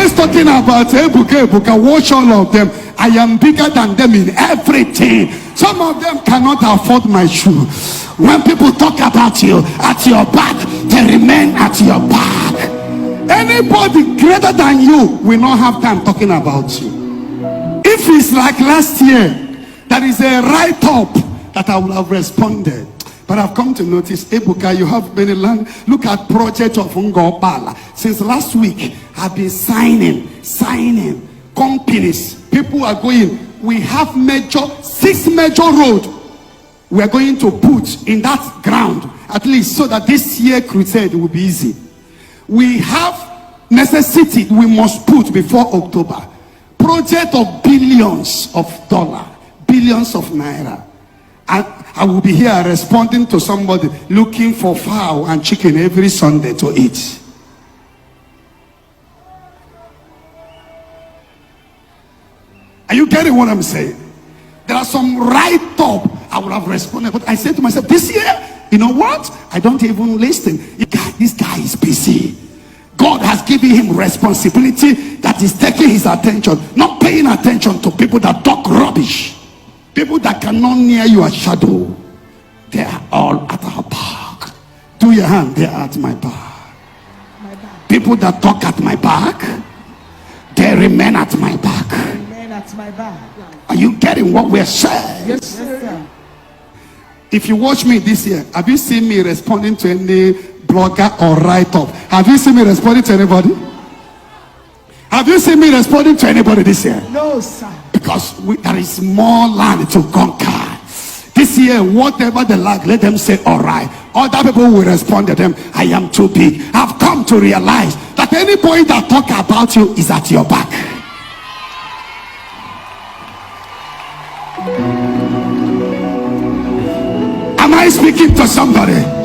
always talking about Ebuka, watch all of them. I am bigger than them in everything. Some of them cannot afford my shoe. When people talk about you at your back, they remain at your back. Anybody greater than you will not have time talking about you. If it's like last year, that is a write-up that I would have responded. But I've come to notice, Ebuka, you have many land. Look at project of Ngobala. Since last week, I've been signing companies. People are going. We have 6 major roads we are going to put in that ground, at least, so that this year crusade will be easy. We have necessity we must put before October. Project of billions of dollars, billions of naira. And I will be here responding to somebody looking for fowl and chicken every Sunday to eat. Are you getting what I'm saying? There are some write-up I would have responded, but I said to myself, this year, you know what? I don't even listen. This guy is busy. God has given him responsibility that is taking his attention, not paying attention to people that talk rubbish. People that cannot near your shadow. They are all at our back. Do your hand, they are at my back. People that talk at my back, they remain at my back. At my back. Are you getting what we're saying? Yes, sir. If you watch me this year, have you seen me responding to any blogger or write-up? Have you seen me responding to anybody? Have you seen me responding to anybody this year? No, sir. Because there is more land to conquer. This year, whatever they lack, let them say, all right. Other people will respond to them, I am too big. I've come to realize that anybody that talk about you is at your back. Am I speaking to somebody?